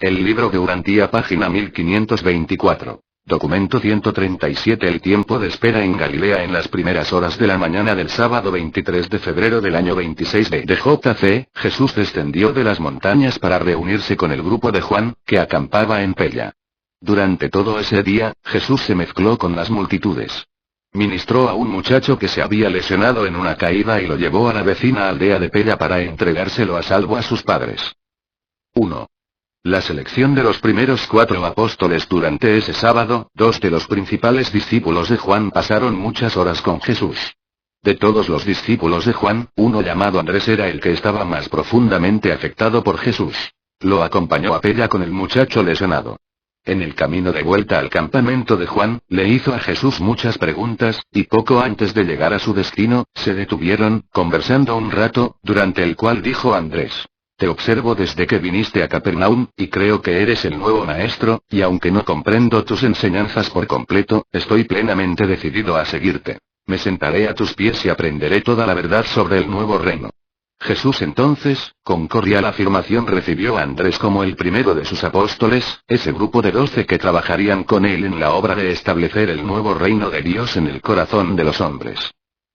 El libro de Urantía, página 1524. Documento 137. El tiempo de espera en Galilea. En las primeras horas de la mañana del sábado 23 de febrero del año 26 de JC, Jesús descendió de las montañas para reunirse con el grupo de Juan, que acampaba en Pella. Durante todo ese día, Jesús se mezcló con las multitudes. Ministró a un muchacho que se había lesionado en una caída y lo llevó a la vecina aldea de Pella para entregárselo a salvo a sus padres. 1. La selección de los primeros 4 apóstoles. Durante ese sábado, 2 de los principales discípulos de Juan pasaron muchas horas con Jesús. De todos los discípulos de Juan, uno llamado Andrés era el que estaba más profundamente afectado por Jesús. Lo acompañó a Pella con el muchacho lesionado. En el camino de vuelta al campamento de Juan, le hizo a Jesús muchas preguntas, y poco antes de llegar a su destino, se detuvieron, conversando un rato, durante el cual dijo Andrés: Te observo desde que viniste a Capernaum, y creo que eres el nuevo maestro, y aunque no comprendo tus enseñanzas por completo, estoy plenamente decidido a seguirte. Me sentaré a tus pies y aprenderé toda la verdad sobre el nuevo reino. Jesús entonces, con cordial afirmación, recibió a Andrés como el primero de sus apóstoles, ese grupo de 12 que trabajarían con él en la obra de establecer el nuevo reino de Dios en el corazón de los hombres.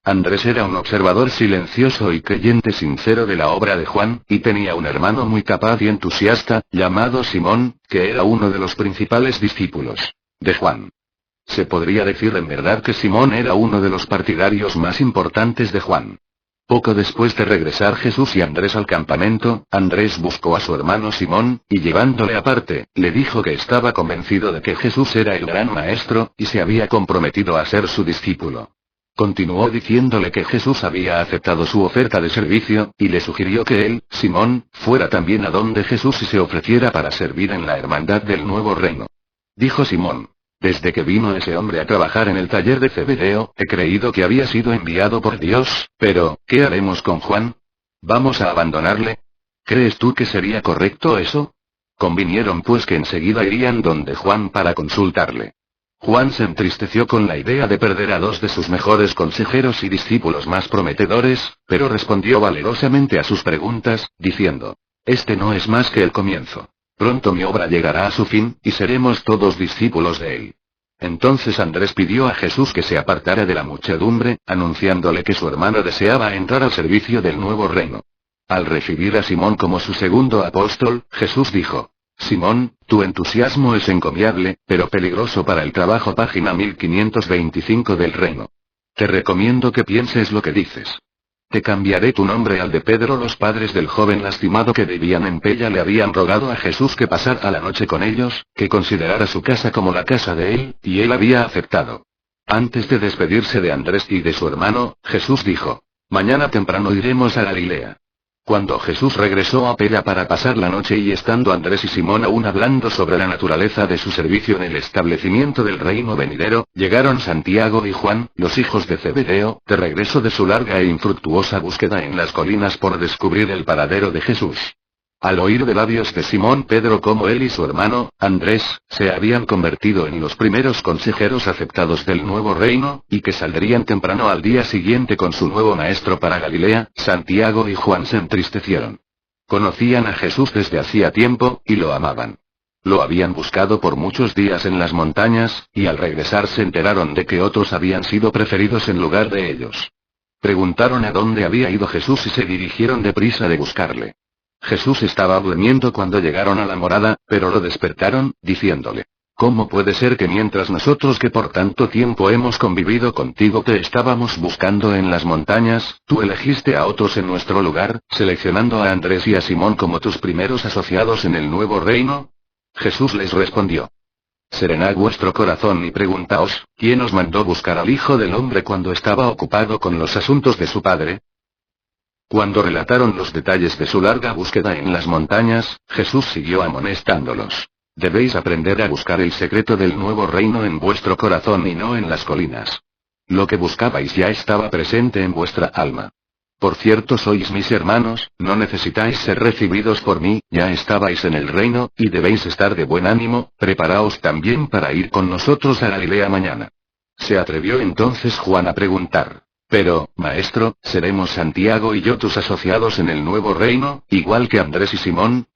Andrés era un observador silencioso y creyente sincero de la obra de Juan, y tenía un hermano muy capaz y entusiasta, llamado Simón, que era uno de los principales discípulos de Juan. Se podría decir en verdad que Simón era uno de los partidarios más importantes de Juan. Poco después de regresar Jesús y Andrés al campamento, Andrés buscó a su hermano Simón, y llevándole aparte, le dijo que estaba convencido de que Jesús era el gran maestro, y se había comprometido a ser su discípulo. Continuó diciéndole que Jesús había aceptado su oferta de servicio, y le sugirió que él, Simón, fuera también a donde Jesús y se ofreciera para servir en la hermandad del nuevo reino. Dijo Simón: Desde que vino ese hombre a trabajar en el taller de Zebedeo, he creído que había sido enviado por Dios, pero, ¿qué haremos con Juan? ¿Vamos a abandonarle? ¿Crees tú que sería correcto eso? Convinieron pues que enseguida irían donde Juan para consultarle. Juan se entristeció con la idea de perder a 2 de sus mejores consejeros y discípulos más prometedores, pero respondió valerosamente a sus preguntas, diciendo: Este no es más que el comienzo. Pronto mi obra llegará a su fin, y seremos todos discípulos de él. Entonces Andrés pidió a Jesús que se apartara de la muchedumbre, anunciándole que su hermano deseaba entrar al servicio del nuevo reino. Al recibir a Simón como su segundo apóstol, Jesús dijo: Simón, tu entusiasmo es encomiable, pero peligroso para el trabajo. Página 1525 del reino. Te recomiendo que pienses lo que dices. Te cambiaré tu nombre al de Pedro. Los padres del joven lastimado que vivían en Pella le habían rogado a Jesús que pasara la noche con ellos, que considerara su casa como la casa de él, y él había aceptado. Antes de despedirse de Andrés y de su hermano, Jesús dijo: Mañana temprano iremos a Galilea. Cuando Jesús regresó a Pella para pasar la noche y estando Andrés y Simón aún hablando sobre la naturaleza de su servicio en el establecimiento del reino venidero, llegaron Santiago y Juan, los hijos de Zebedeo, de regreso de su larga e infructuosa búsqueda en las colinas por descubrir el paradero de Jesús. Al oír de labios de Simón Pedro cómo él y su hermano, Andrés, se habían convertido en los primeros consejeros aceptados del nuevo reino, y que saldrían temprano al día siguiente con su nuevo maestro para Galilea, Santiago y Juan se entristecieron. Conocían a Jesús desde hacía tiempo, y lo amaban. Lo habían buscado por muchos días en las montañas, y al regresar se enteraron de que otros habían sido preferidos en lugar de ellos. Preguntaron a dónde había ido Jesús y se dirigieron deprisa de buscarle. Jesús estaba durmiendo cuando llegaron a la morada, pero lo despertaron, diciéndole: ¿Cómo puede ser que mientras nosotros que por tanto tiempo hemos convivido contigo te estábamos buscando en las montañas, tú elegiste a otros en nuestro lugar, seleccionando a Andrés y a Simón como tus primeros asociados en el nuevo reino? Jesús les respondió: Serenad vuestro corazón y preguntaos, ¿quién os mandó buscar al Hijo del Hombre cuando estaba ocupado con los asuntos de su Padre? Cuando relataron los detalles de su larga búsqueda en las montañas, Jesús siguió amonestándolos: Debéis aprender a buscar el secreto del nuevo reino en vuestro corazón y no en las colinas. Lo que buscabais ya estaba presente en vuestra alma. Por cierto, sois mis hermanos, no necesitáis ser recibidos por mí, ya estabais en el reino, y debéis estar de buen ánimo. Preparaos también para ir con nosotros a Galilea mañana. Se atrevió entonces Juan a preguntar: Pero, maestro, ¿seremos Santiago y yo tus asociados en el nuevo reino, igual que Andrés y Simón?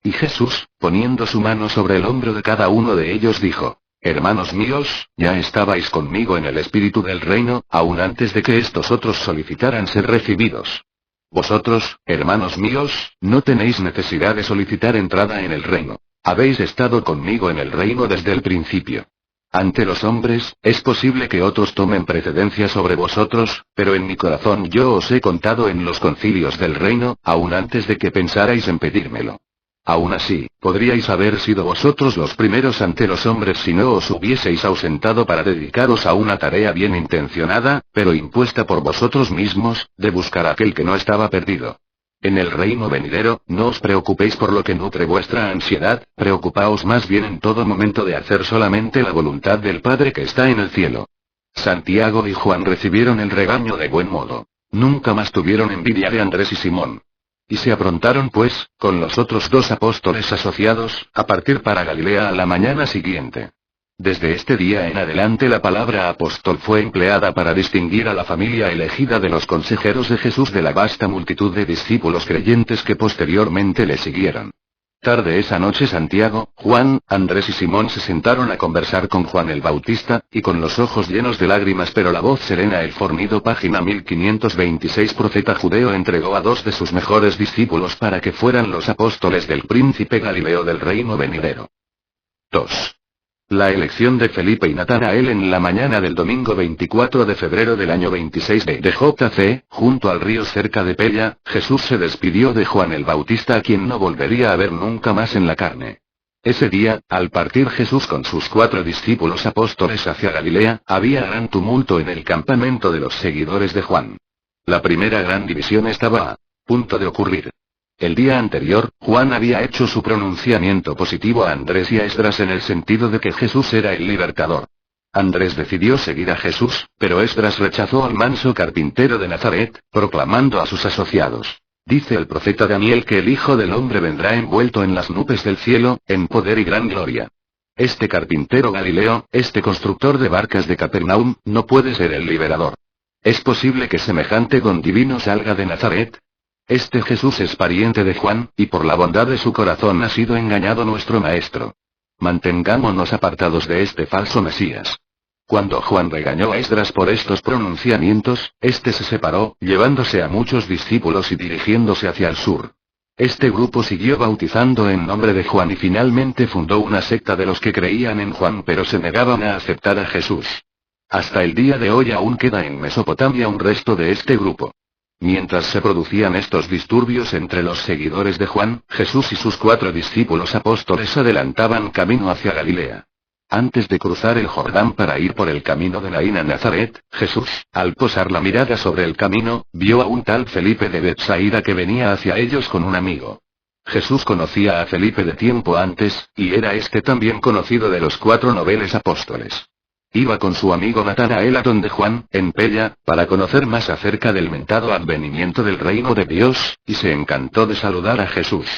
Y Jesús, poniendo su mano sobre el hombro de cada uno de ellos, dijo: Hermanos míos, ya estabais conmigo en el espíritu del reino, aún antes de que estos otros solicitaran ser recibidos. Vosotros, hermanos míos, no tenéis necesidad de solicitar entrada en el reino. Habéis estado conmigo en el reino desde el principio. Ante los hombres, es posible que otros tomen precedencia sobre vosotros, pero en mi corazón yo os he contado en los concilios del reino, aún antes de que pensarais en pedírmelo. Aún así, podríais haber sido vosotros los primeros ante los hombres si no os hubieseis ausentado para dedicaros a una tarea bien intencionada, pero impuesta por vosotros mismos, de buscar a aquel que no estaba perdido. En el reino venidero, no os preocupéis por lo que nutre vuestra ansiedad, preocupaos más bien en todo momento de hacer solamente la voluntad del Padre que está en el cielo. Santiago y Juan recibieron el regaño de buen modo. Nunca más tuvieron envidia de Andrés y Simón. Y se aprontaron pues, con los otros 2 apóstoles asociados, a partir para Galilea a la mañana siguiente. Desde este día en adelante la palabra apóstol fue empleada para distinguir a la familia elegida de los consejeros de Jesús de la vasta multitud de discípulos creyentes que posteriormente le siguieron. Tarde esa noche Santiago, Juan, Andrés y Simón se sentaron a conversar con Juan el Bautista, y con los ojos llenos de lágrimas pero la voz serena el fornido página 1526 profeta judeo entregó a 2 de sus mejores discípulos para que fueran los apóstoles del príncipe Galileo del reino venidero. 2. La elección de Felipe y Natanael en la mañana del domingo 24 de febrero del año 26 de JC, junto al río cerca de Pella, Jesús se despidió de Juan el Bautista a quien no volvería a ver nunca más en la carne. Ese día, al partir Jesús con sus 4 discípulos apóstoles hacia Galilea, había gran tumulto en el campamento de los seguidores de Juan. La primera gran división estaba a punto de ocurrir. El día anterior, Juan había hecho su pronunciamiento positivo a Andrés y a Esdras en el sentido de que Jesús era el libertador. Andrés decidió seguir a Jesús, pero Esdras rechazó al manso carpintero de Nazaret, proclamando a sus asociados: dice el profeta Daniel que el Hijo del Hombre vendrá envuelto en las nubes del cielo, en poder y gran gloria. Este carpintero Galileo, este constructor de barcas de Capernaum, no puede ser el liberador. ¿Es posible que semejante don divino salga de Nazaret? Este Jesús es pariente de Juan, y por la bondad de su corazón ha sido engañado nuestro maestro. Mantengámonos apartados de este falso Mesías. Cuando Juan regañó a Esdras por estos pronunciamientos, este se separó, llevándose a muchos discípulos y dirigiéndose hacia el sur. Este grupo siguió bautizando en nombre de Juan y finalmente fundó una secta de los que creían en Juan pero se negaban a aceptar a Jesús. Hasta el día de hoy aún queda en Mesopotamia un resto de este grupo. Mientras se producían estos disturbios entre los seguidores de Juan, Jesús y sus 4 discípulos apóstoles adelantaban camino hacia Galilea. Antes de cruzar el Jordán para ir por el camino de Naín a Nazaret, Jesús, al posar la mirada sobre el camino, vio a un tal Felipe de Betsaida que venía hacia ellos con un amigo. Jesús conocía a Felipe de tiempo antes, y era este también conocido de los 4 noveles apóstoles. Iba con su amigo Natanael a donde Juan, en Pella, para conocer más acerca del mentado advenimiento del reino de Dios, y se encantó de saludar a Jesús.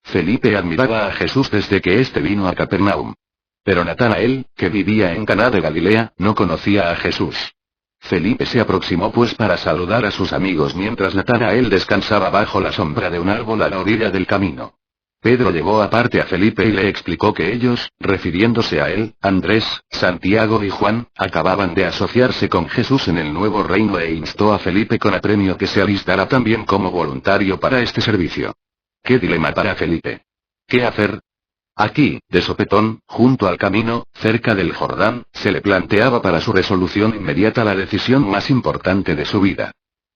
Felipe admiraba a Jesús desde que éste vino a Capernaum. Pero Natanael, que vivía en Caná de Galilea, no conocía a Jesús. Felipe se aproximó pues para saludar a sus amigos mientras Natanael descansaba bajo la sombra de un árbol a la orilla del camino. Pedro llevó aparte a Felipe y le explicó que ellos, refiriéndose a él, Andrés, Santiago y Juan, acababan de asociarse con Jesús en el nuevo reino e instó a Felipe con apremio que se alistara también como voluntario para este servicio. ¿Qué dilema para Felipe? ¿Qué hacer? Aquí, de sopetón, junto al camino, cerca del Jordán, se le planteaba para su resolución inmediata la decisión más importante de su vida.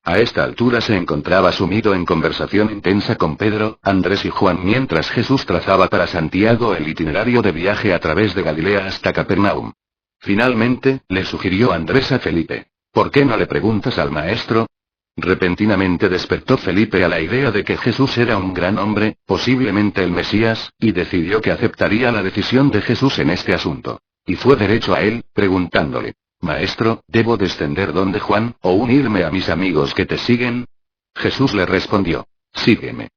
A esta altura se encontraba sumido en conversación intensa con Pedro, Andrés y Juan mientras Jesús trazaba para Santiago el itinerario de viaje a través de Galilea hasta Capernaum. Finalmente, le sugirió Andrés a Felipe: ¿por qué no le preguntas al maestro? Repentinamente despertó Felipe a la idea de que Jesús era un gran hombre, posiblemente el Mesías, y decidió que aceptaría la decisión de Jesús en este asunto. Y fue derecho a él, preguntándole: Maestro, ¿debo descender donde Juan, o unirme a mis amigos que te siguen? Jesús le respondió: sígueme.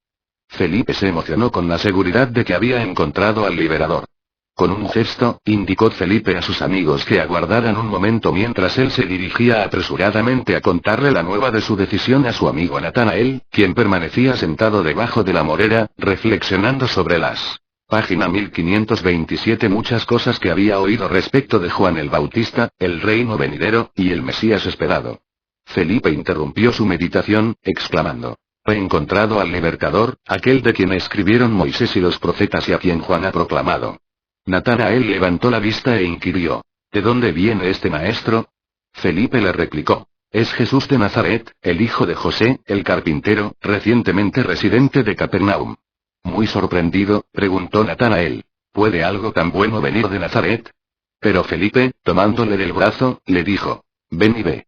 Felipe se emocionó con la seguridad de que había encontrado al liberador. Con un gesto, indicó Felipe a sus amigos que aguardaran un momento mientras él se dirigía apresuradamente a contarle la nueva de su decisión a su amigo Natanael, quien permanecía sentado debajo de la morera, reflexionando sobre las Página 1527. Muchas cosas que había oído respecto de Juan el Bautista, el reino venidero, y el Mesías esperado. Felipe interrumpió su meditación, exclamando: he encontrado al libertador, aquel de quien escribieron Moisés y los profetas y a quien Juan ha proclamado. Natanael levantó la vista e inquirió: ¿de dónde viene este maestro? Felipe le replicó: es Jesús de Nazaret, el hijo de José, el carpintero, recientemente residente de Capernaum. Muy sorprendido, preguntó Natanael: ¿puede algo tan bueno venir de Nazaret? Pero Felipe, tomándole del brazo, le dijo: ven y ve.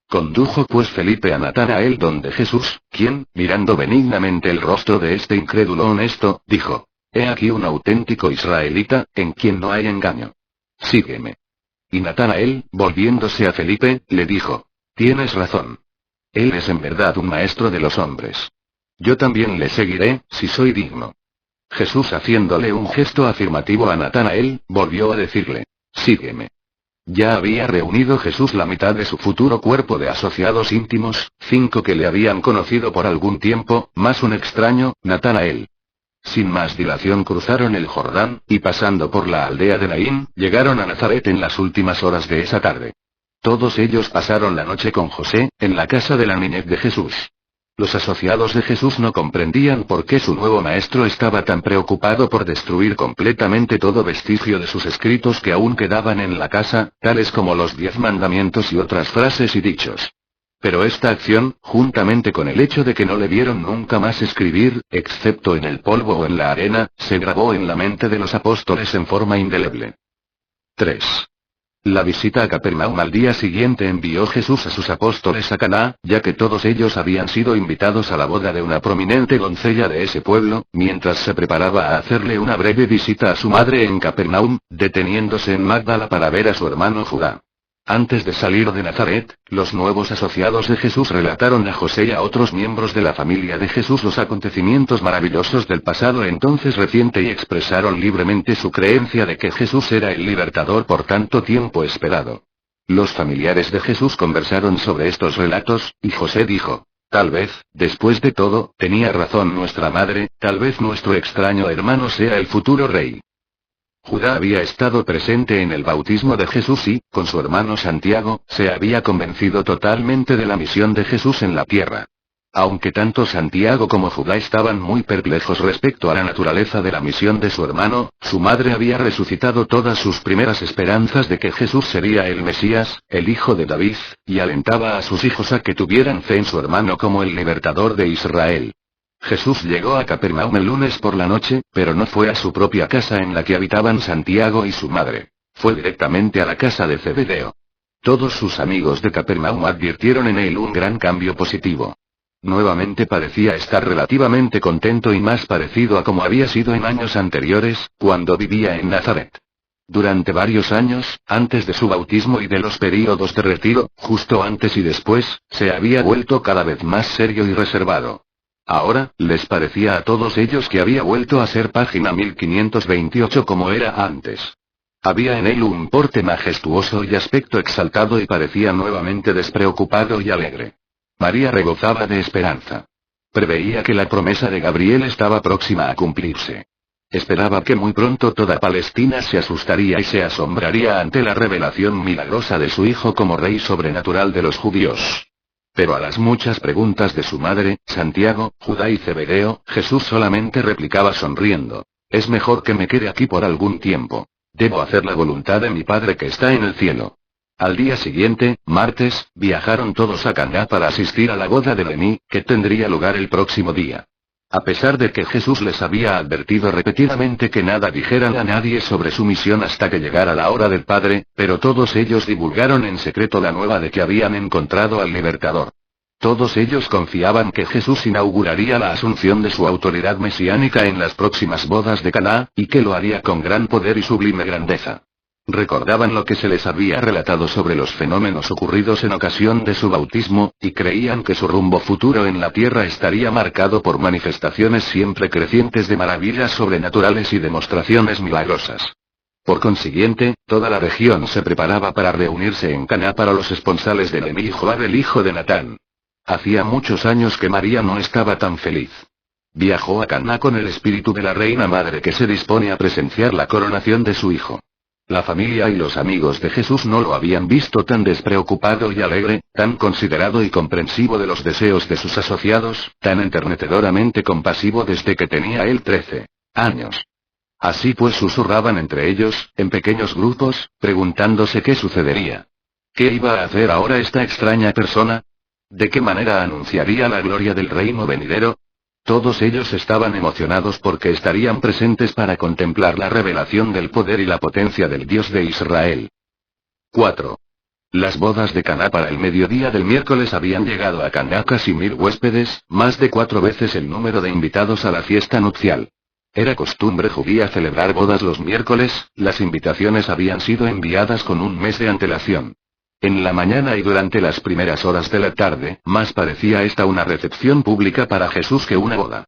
Condujo pues Felipe a Natanael donde Jesús, quien, mirando benignamente el rostro de este incrédulo honesto, dijo: he aquí un auténtico israelita, en quien no hay engaño. Sígueme. Y Natanael, volviéndose a Felipe, le dijo: tienes razón. Él es en verdad un maestro de los hombres. Yo también le seguiré, si soy digno. Jesús, haciéndole un gesto afirmativo a Natanael, volvió a decirle: sígueme. Ya había reunido Jesús la mitad de su futuro cuerpo de asociados íntimos, 5 que le habían conocido por algún tiempo, más un extraño, Natanael. Sin más dilación cruzaron el Jordán, y pasando por la aldea de Naín, llegaron a Nazaret en las últimas horas de esa tarde. Todos ellos pasaron la noche con José, en la casa de la niñez de Jesús. Los asociados de Jesús no comprendían por qué su nuevo maestro estaba tan preocupado por destruir completamente todo vestigio de sus escritos que aún quedaban en la casa, tales como los 10 mandamientos y otras frases y dichos. Pero esta acción, juntamente con el hecho de que no le vieron nunca más escribir, excepto en el polvo o en la arena, se grabó en la mente de los apóstoles en forma indeleble. 3. La visita a Capernaum. Al día siguiente envió Jesús a sus apóstoles a Caná, ya que todos ellos habían sido invitados a la boda de una prominente doncella de ese pueblo, mientras se preparaba a hacerle una breve visita a su madre en Capernaum, deteniéndose en Magdala para ver a su hermano Judá. Antes de salir de Nazaret, los nuevos asociados de Jesús relataron a José y a otros miembros de la familia de Jesús los acontecimientos maravillosos del pasado entonces reciente y expresaron libremente su creencia de que Jesús era el libertador por tanto tiempo esperado. Los familiares de Jesús conversaron sobre estos relatos, y José dijo: tal vez, después de todo, tenía razón nuestra madre, tal vez nuestro extraño hermano sea el futuro rey. Judá había estado presente en el bautismo de Jesús y, con su hermano Santiago, se había convencido totalmente de la misión de Jesús en la tierra. Aunque tanto Santiago como Judá estaban muy perplejos respecto a la naturaleza de la misión de su hermano, su madre había resucitado todas sus primeras esperanzas de que Jesús sería el Mesías, el hijo de David, y alentaba a sus hijos a que tuvieran fe en su hermano como el libertador de Israel. Jesús llegó a Capernaum el lunes por la noche, pero no fue a su propia casa en la que habitaban Santiago y su madre. Fue directamente a la casa de Zebedeo. Todos sus amigos de Capernaum advirtieron en él un gran cambio positivo. Nuevamente parecía estar relativamente contento y más parecido a como había sido en años anteriores, cuando vivía en Nazaret. Durante varios años, antes de su bautismo y de los períodos de retiro, justo antes y después, se había vuelto cada vez más serio y reservado. Ahora, les parecía a todos ellos que había vuelto a ser página 1528 como era antes. Había en él un porte majestuoso y aspecto exaltado y parecía nuevamente despreocupado y alegre. María rebosaba de esperanza. Preveía que la promesa de Gabriel estaba próxima a cumplirse. Esperaba que muy pronto toda Palestina se asustaría y se asombraría ante la revelación milagrosa de su hijo como rey sobrenatural de los judíos. Pero a las muchas preguntas de su madre, Santiago, Judá y Zebedeo, Jesús solamente replicaba sonriendo: es mejor que me quede aquí por algún tiempo. Debo hacer la voluntad de mi Padre que está en el cielo. Al día siguiente, martes, viajaron todos a Caná para asistir a la boda de Leví, que tendría lugar el próximo día. A pesar de que Jesús les había advertido repetidamente que nada dijeran a nadie sobre su misión hasta que llegara la hora del Padre, pero todos ellos divulgaron en secreto la nueva de que habían encontrado al libertador. Todos ellos confiaban que Jesús inauguraría la asunción de su autoridad mesiánica en las próximas bodas de Caná, y que lo haría con gran poder y sublime grandeza. Recordaban lo que se les había relatado sobre los fenómenos ocurridos en ocasión de su bautismo, y creían que su rumbo futuro en la tierra estaría marcado por manifestaciones siempre crecientes de maravillas sobrenaturales y demostraciones milagrosas. Por consiguiente, toda la región se preparaba para reunirse en Caná para los esponsales de Leví y Joab el hijo de Natán. Hacía muchos años que María no estaba tan feliz. Viajó a Caná con el espíritu de la reina madre que se dispone a presenciar la coronación de su hijo. La familia y los amigos de Jesús no lo habían visto tan despreocupado y alegre, tan considerado y comprensivo de los deseos de sus asociados, tan enternecedoramente compasivo desde que tenía él 13 años. Así pues susurraban entre ellos, en pequeños grupos, preguntándose qué sucedería. ¿Qué iba a hacer ahora esta extraña persona? ¿De qué manera anunciaría la gloria del reino venidero? Todos ellos estaban emocionados porque estarían presentes para contemplar la revelación del poder y la potencia del Dios de Israel. 4. Las bodas de Caná para el mediodía del miércoles habían llegado a Caná casi 1000 huéspedes, más de 4 veces el número de invitados a la fiesta nupcial. Era costumbre judía celebrar bodas los miércoles, las invitaciones habían sido enviadas con un mes de antelación. En la mañana y durante las primeras horas de la tarde, más parecía esta una recepción pública para Jesús que una boda.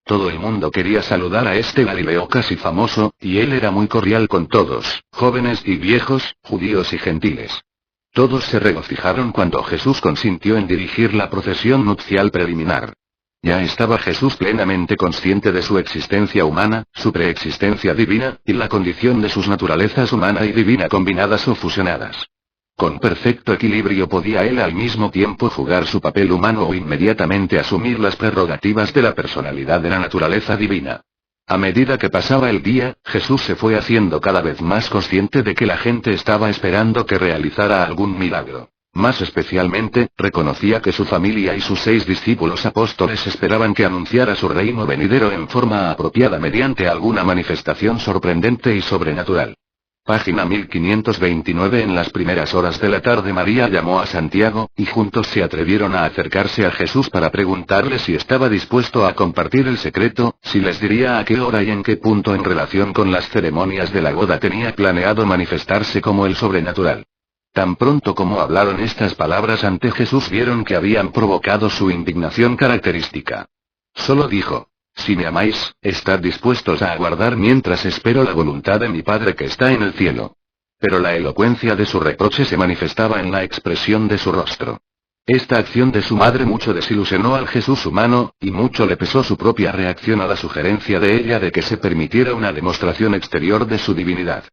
Todo el mundo quería saludar a este Galileo casi famoso, y él era muy cordial con todos, jóvenes y viejos, judíos y gentiles. Todos se regocijaron cuando Jesús consintió en dirigir la procesión nupcial preliminar. Ya estaba Jesús plenamente consciente de su existencia humana, su preexistencia divina, y la condición de sus naturalezas humana y divina combinadas o fusionadas. Con perfecto equilibrio podía él al mismo tiempo jugar su papel humano o inmediatamente asumir las prerrogativas de la personalidad de la naturaleza divina. A medida que pasaba el día, Jesús se fue haciendo cada vez más consciente de que la gente estaba esperando que realizara algún milagro. Más especialmente, reconocía que su familia y sus 6 discípulos apóstoles esperaban que anunciara su reino venidero en forma apropiada mediante alguna manifestación sorprendente y sobrenatural. Página 1529. En las primeras horas de la tarde María llamó a Santiago, y juntos se atrevieron a acercarse a Jesús para preguntarle si estaba dispuesto a compartir el secreto, si les diría a qué hora y en qué punto en relación con las ceremonias de la boda tenía planeado manifestarse como el sobrenatural. Tan pronto como hablaron estas palabras ante Jesús vieron que habían provocado su indignación característica. Solo dijo: si me amáis, estad dispuestos a aguardar mientras espero la voluntad de mi Padre que está en el cielo. Pero la elocuencia de su reproche se manifestaba en la expresión de su rostro. Esta acción de su madre mucho desilusionó al Jesús humano, y mucho le pesó su propia reacción a la sugerencia de ella de que se permitiera una demostración exterior de su divinidad.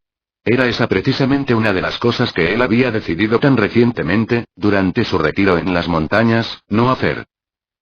Era esa precisamente una de las cosas que él había decidido tan recientemente, durante su retiro en las montañas, no hacer.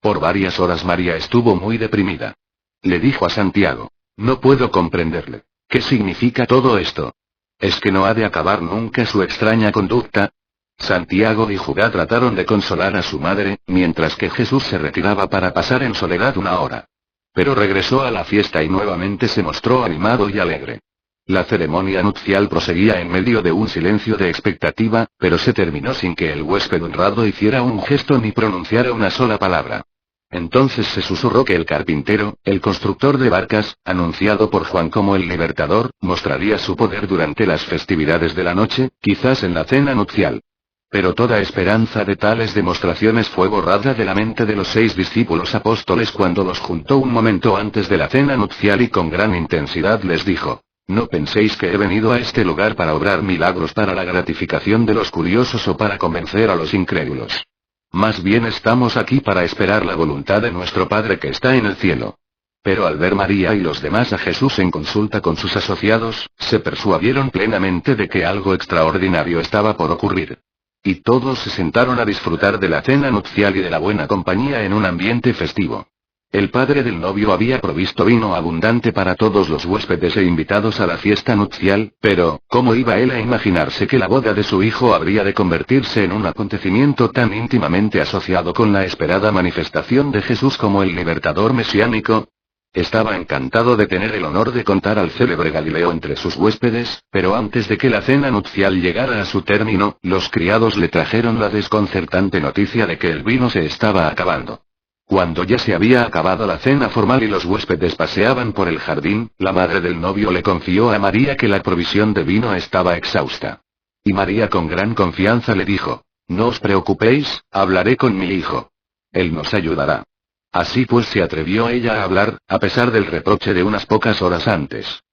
Por varias horas María estuvo muy deprimida. Le dijo a Santiago: no puedo comprenderle. ¿Qué significa todo esto? ¿Es que no ha de acabar nunca su extraña conducta? Santiago y Judá trataron de consolar a su madre, mientras que Jesús se retiraba para pasar en soledad una hora. Pero regresó a la fiesta y nuevamente se mostró animado y alegre. La ceremonia nupcial proseguía en medio de un silencio de expectativa, pero se terminó sin que el huésped honrado hiciera un gesto ni pronunciara una sola palabra. Entonces se susurró que el carpintero, el constructor de barcas, anunciado por Juan como el libertador, mostraría su poder durante las festividades de la noche, quizás en la cena nupcial. Pero toda esperanza de tales demostraciones fue borrada de la mente de los 6 discípulos apóstoles cuando los juntó un momento antes de la cena nupcial y con gran intensidad les dijo: no penséis que he venido a este lugar para obrar milagros para la gratificación de los curiosos o para convencer a los incrédulos. Más bien estamos aquí para esperar la voluntad de nuestro Padre que está en el cielo. Pero al ver María y los demás a Jesús en consulta con sus asociados, se persuadieron plenamente de que algo extraordinario estaba por ocurrir. Y todos se sentaron a disfrutar de la cena nupcial y de la buena compañía en un ambiente festivo. El padre del novio había provisto vino abundante para todos los huéspedes e invitados a la fiesta nupcial, pero, ¿cómo iba él a imaginarse que la boda de su hijo habría de convertirse en un acontecimiento tan íntimamente asociado con la esperada manifestación de Jesús como el libertador mesiánico? Estaba encantado de tener el honor de contar al célebre Galileo entre sus huéspedes, pero antes de que la cena nupcial llegara a su término, los criados le trajeron la desconcertante noticia de que el vino se estaba acabando. Cuando ya se había acabado la cena formal y los huéspedes paseaban por el jardín, la madre del novio le confió a María que la provisión de vino estaba exhausta. Y María con gran confianza le dijo: no os preocupéis, hablaré con mi hijo. Él nos ayudará. Así pues se atrevió ella a hablar, a pesar del reproche de unas pocas horas antes.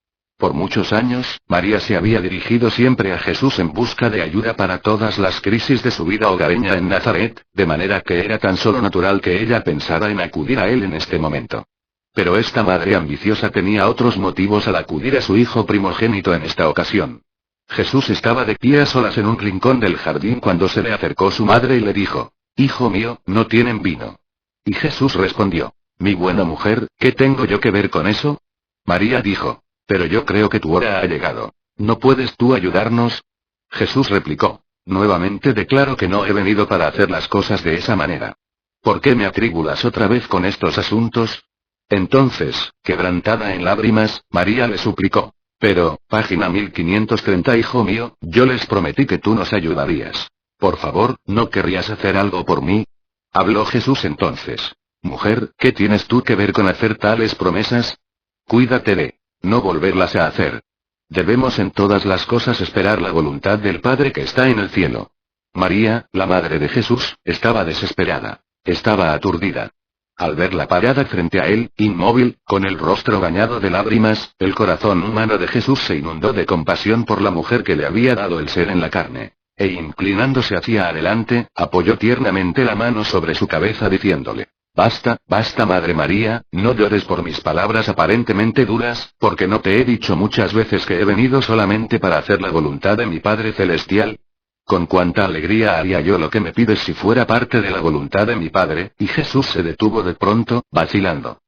Por muchos años, María se había dirigido siempre a Jesús en busca de ayuda para todas las crisis de su vida hogareña en Nazaret, de manera que era tan solo natural que ella pensara en acudir a él en este momento. Pero esta madre ambiciosa tenía otros motivos al acudir a su hijo primogénito en esta ocasión. Jesús estaba de pie a solas en un rincón del jardín cuando se le acercó su madre y le dijo: «Hijo mío, no tienen vino». Y Jesús respondió: «Mi buena mujer, ¿qué tengo yo que ver con eso?». María dijo: «Pero yo creo que tu hora ha llegado. ¿No puedes tú ayudarnos?». Jesús replicó: «Nuevamente declaro que no he venido para hacer las cosas de esa manera. ¿Por qué me atribulas otra vez con estos asuntos?». Entonces, quebrantada en lágrimas, María le suplicó: «Pero, página 1530 hijo mío, yo les prometí que tú nos ayudarías. Por favor, ¿no querrías hacer algo por mí?». Habló Jesús entonces: «Mujer, ¿qué tienes tú que ver con hacer tales promesas? Cuídate de no volverlas a hacer. Debemos en todas las cosas esperar la voluntad del Padre que está en el cielo». María, la madre de Jesús, estaba desesperada. Estaba aturdida. Al verla parada frente a él, inmóvil, con el rostro bañado de lágrimas, el corazón humano de Jesús se inundó de compasión por la mujer que le había dado el ser en la carne. E inclinándose hacia adelante, apoyó tiernamente la mano sobre su cabeza diciéndole: «Basta, basta Madre María, no llores por mis palabras aparentemente duras, porque no te he dicho muchas veces que he venido solamente para hacer la voluntad de mi Padre Celestial. Con cuánta alegría haría yo lo que me pides si fuera parte de la voluntad de mi Padre». Y Jesús se detuvo de pronto, vacilando.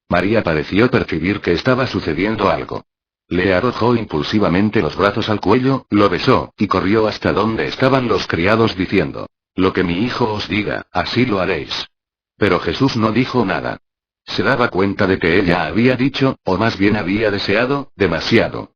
María pareció percibir que estaba sucediendo algo. Le arrojó impulsivamente los brazos al cuello, lo besó, y corrió hasta donde estaban los criados diciendo: «Lo que mi hijo os diga, así lo haréis». Pero Jesús no dijo nada. Se daba cuenta de que ella había dicho, o más bien había deseado, demasiado.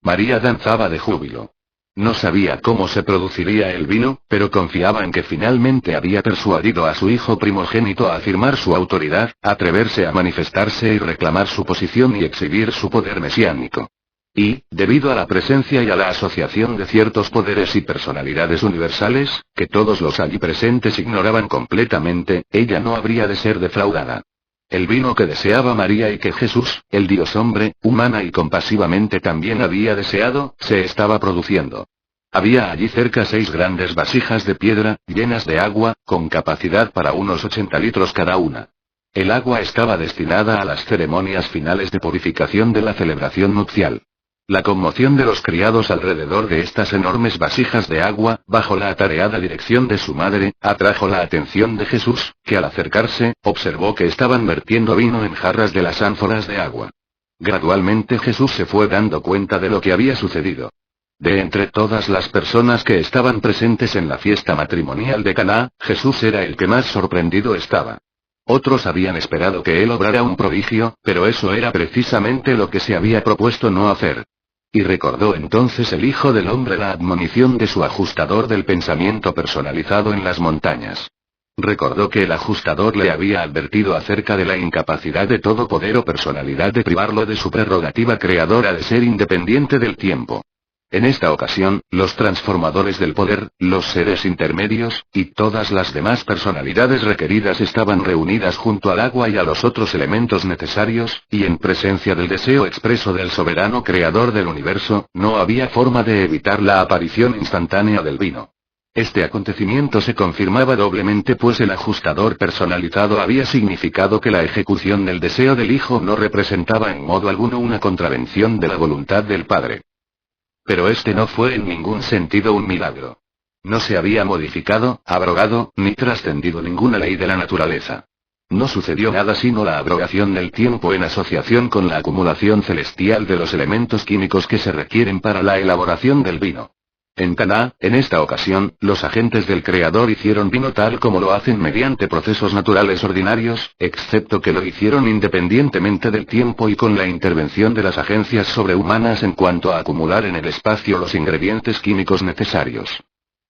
María danzaba de júbilo. No sabía cómo se produciría el vino, pero confiaba en que finalmente había persuadido a su hijo primogénito a afirmar su autoridad, atreverse a manifestarse y reclamar su posición y exhibir su poder mesiánico. Y, debido a la presencia y a la asociación de ciertos poderes y personalidades universales, que todos los allí presentes ignoraban completamente, ella no habría de ser defraudada. El vino que deseaba María y que Jesús, el Dios hombre, humana y compasivamente también había deseado, se estaba produciendo. Había allí cerca 6 grandes vasijas de piedra, llenas de agua, con capacidad para unos 80 litros cada una. El agua estaba destinada a las ceremonias finales de purificación de la celebración nupcial. La conmoción de los criados alrededor de estas enormes vasijas de agua, bajo la atareada dirección de su madre, atrajo la atención de Jesús, que al acercarse, observó que estaban vertiendo vino en jarras de las ánforas de agua. Gradualmente Jesús se fue dando cuenta de lo que había sucedido. De entre todas las personas que estaban presentes en la fiesta matrimonial de Caná, Jesús era el que más sorprendido estaba. Otros habían esperado que él obrara un prodigio, pero eso era precisamente lo que se había propuesto no hacer. Y recordó entonces el Hijo del Hombre la admonición de su ajustador del pensamiento personalizado en las montañas. Recordó que el ajustador le había advertido acerca de la incapacidad de todo poder o personalidad de privarlo de su prerrogativa creadora de ser independiente del tiempo. En esta ocasión, los transformadores del poder, los seres intermedios, y todas las demás personalidades requeridas estaban reunidas junto al agua y a los otros elementos necesarios, y en presencia del deseo expreso del soberano creador del universo, no había forma de evitar la aparición instantánea del vino. Este acontecimiento se confirmaba doblemente pues el ajustador personalizado había significado que la ejecución del deseo del Hijo no representaba en modo alguno una contravención de la voluntad del Padre. Pero este no fue en ningún sentido un milagro. No se había modificado, abrogado, ni trascendido ninguna ley de la naturaleza. No sucedió nada sino la abrogación del tiempo en asociación con la acumulación celestial de los elementos químicos que se requieren para la elaboración del vino. En Caná, en esta ocasión, los agentes del Creador hicieron vino tal como lo hacen mediante procesos naturales ordinarios, excepto que lo hicieron independientemente del tiempo y con la intervención de las agencias sobrehumanas en cuanto a acumular en el espacio los ingredientes químicos necesarios.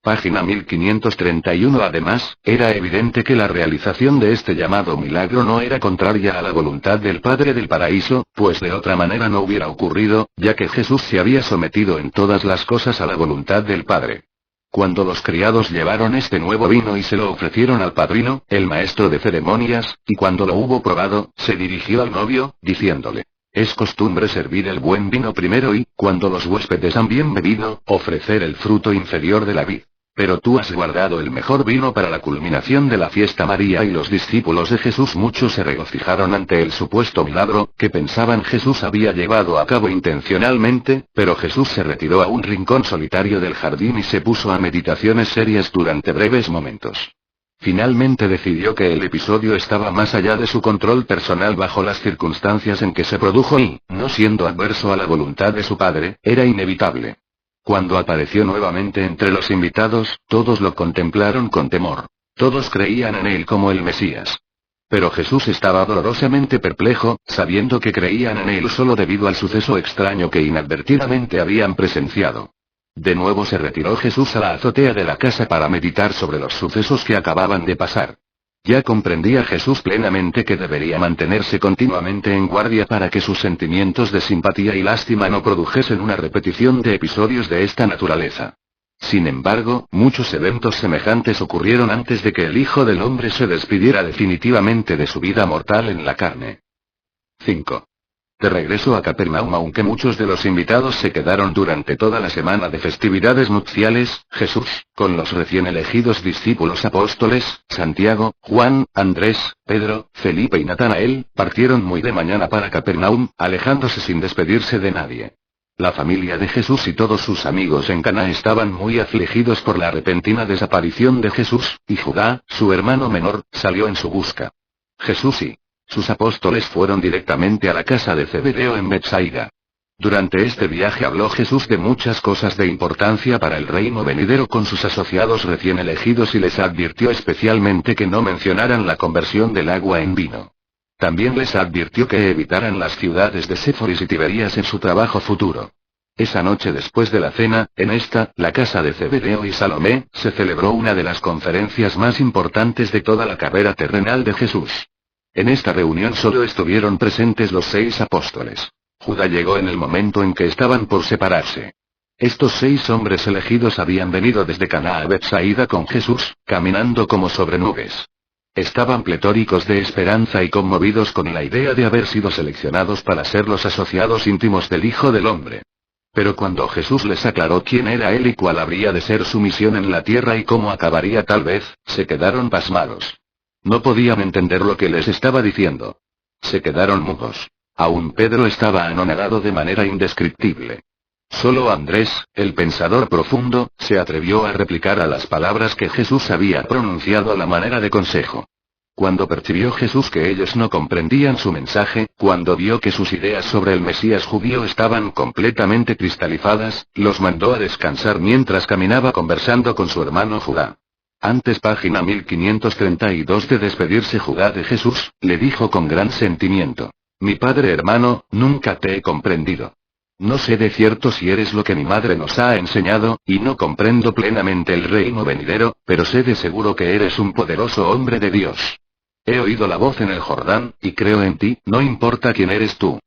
Página 1531. Además, era evidente que la realización de este llamado milagro no era contraria a la voluntad del Padre del Paraíso, pues de otra manera no hubiera ocurrido, ya que Jesús se había sometido en todas las cosas a la voluntad del Padre. Cuando los criados llevaron este nuevo vino y se lo ofrecieron al padrino, el maestro de ceremonias, y cuando lo hubo probado, se dirigió al novio, diciéndole: Es costumbre servir el buen vino primero y, cuando los huéspedes han bien bebido, ofrecer el fruto inferior de la vid. Pero tú has guardado el mejor vino para la culminación de la fiesta. María y los discípulos de Jesús muchos se regocijaron ante el supuesto milagro, que pensaban Jesús había llevado a cabo intencionalmente, pero Jesús se retiró a un rincón solitario del jardín y se puso a meditaciones serias durante breves momentos. Finalmente decidió que el episodio estaba más allá de su control personal bajo las circunstancias en que se produjo y, no siendo adverso a la voluntad de su padre, era inevitable. Cuando apareció nuevamente entre los invitados, todos lo contemplaron con temor. Todos creían en él como el Mesías. Pero Jesús estaba dolorosamente perplejo, sabiendo que creían en él solo debido al suceso extraño que inadvertidamente habían presenciado. De nuevo se retiró Jesús a la azotea de la casa para meditar sobre los sucesos que acababan de pasar. Ya comprendía Jesús plenamente que debería mantenerse continuamente en guardia para que sus sentimientos de simpatía y lástima no produjesen una repetición de episodios de esta naturaleza. Sin embargo, muchos eventos semejantes ocurrieron antes de que el Hijo del Hombre se despidiera definitivamente de su vida mortal en la carne. 5. De regreso a Capernaum. Aunque muchos de los invitados se quedaron durante toda la semana de festividades nupciales, Jesús, con los recién elegidos discípulos apóstoles, Santiago, Juan, Andrés, Pedro, Felipe y Natanael, partieron muy de mañana para Capernaum, alejándose sin despedirse de nadie. La familia de Jesús y todos sus amigos en Caná estaban muy afligidos por la repentina desaparición de Jesús, y Judá, su hermano menor, salió en su busca. Jesús y sus apóstoles fueron directamente a la casa de Zebedeo en Betsaida. Durante este viaje habló Jesús de muchas cosas de importancia para el reino venidero con sus asociados recién elegidos y les advirtió especialmente que no mencionaran la conversión del agua en vino. También les advirtió que evitaran las ciudades de Séforis y Tiberías en su trabajo futuro. Esa noche después de la cena, en la casa de Zebedeo y Salomé, se celebró una de las conferencias más importantes de toda la carrera terrenal de Jesús. En esta reunión solo estuvieron presentes los 6 apóstoles. Judá llegó en el momento en que estaban por separarse. Estos 6 hombres elegidos habían venido desde Caná a Betsaida con Jesús, caminando como sobre nubes. Estaban pletóricos de esperanza y conmovidos con la idea de haber sido seleccionados para ser los asociados íntimos del Hijo del Hombre. Pero cuando Jesús les aclaró quién era él y cuál habría de ser su misión en la tierra y cómo acabaría tal vez, se quedaron pasmados. No podían entender lo que les estaba diciendo. Se quedaron mudos. Aún Pedro estaba anonadado de manera indescriptible. Solo Andrés, el pensador profundo, se atrevió a replicar a las palabras que Jesús había pronunciado a la manera de consejo. Cuando percibió Jesús que ellos no comprendían su mensaje, cuando vio que sus ideas sobre el Mesías judío estaban completamente cristalizadas, los mandó a descansar mientras caminaba conversando con su hermano Judá. Antes página 1532 de despedirse Judá de Jesús, le dijo con gran sentimiento: mi padre hermano, nunca te he comprendido. No sé de cierto si eres lo que mi madre nos ha enseñado, y no comprendo plenamente el reino venidero, pero sé de seguro que eres un poderoso hombre de Dios. He oído la voz en el Jordán, y creo en ti, no importa quién eres tú.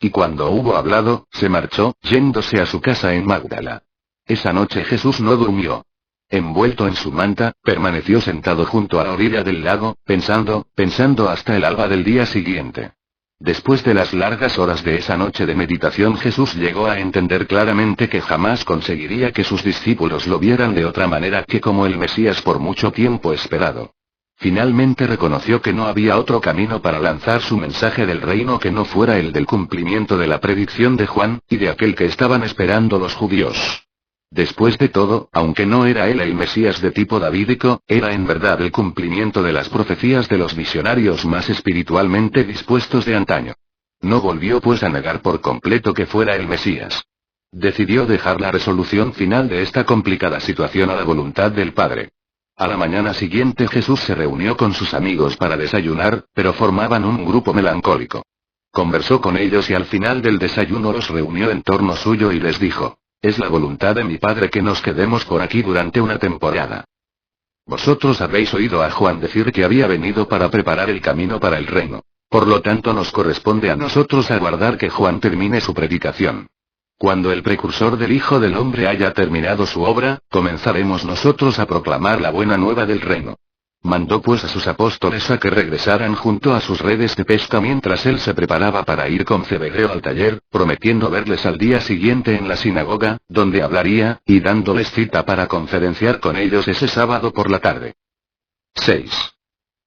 Y cuando hubo hablado, se marchó, yéndose a su casa en Magdala. Esa noche Jesús no durmió. Envuelto en su manta, permaneció sentado junto a la orilla del lago, pensando hasta el alba del día siguiente. Después de las largas horas de esa noche de meditación, Jesús llegó a entender claramente que jamás conseguiría que sus discípulos lo vieran de otra manera que como el Mesías por mucho tiempo esperado. Finalmente reconoció que no había otro camino para lanzar su mensaje del reino que no fuera el del cumplimiento de la predicción de Juan, y de aquel que estaban esperando los judíos. Después de todo, aunque no era él el Mesías de tipo davídico, era en verdad el cumplimiento de las profecías de los visionarios más espiritualmente dispuestos de antaño. No volvió pues a negar por completo que fuera el Mesías. Decidió dejar la resolución final de esta complicada situación a la voluntad del Padre. A la mañana siguiente Jesús se reunió con sus amigos para desayunar, pero formaban un grupo melancólico. Conversó con ellos y al final del desayuno los reunió en torno suyo y les dijo: es la voluntad de mi Padre que nos quedemos por aquí durante una temporada. Vosotros habéis oído a Juan decir que había venido para preparar el camino para el reino. Por lo tanto nos corresponde a nosotros aguardar que Juan termine su predicación. Cuando el precursor del Hijo del Hombre haya terminado su obra, comenzaremos nosotros a proclamar la buena nueva del reino. Mandó pues a sus apóstoles a que regresaran junto a sus redes de pesca mientras él se preparaba para ir con Zebedeo al taller, prometiendo verles al día siguiente en la sinagoga, donde hablaría, y dándoles cita para conferenciar con ellos ese sábado por la tarde. 6.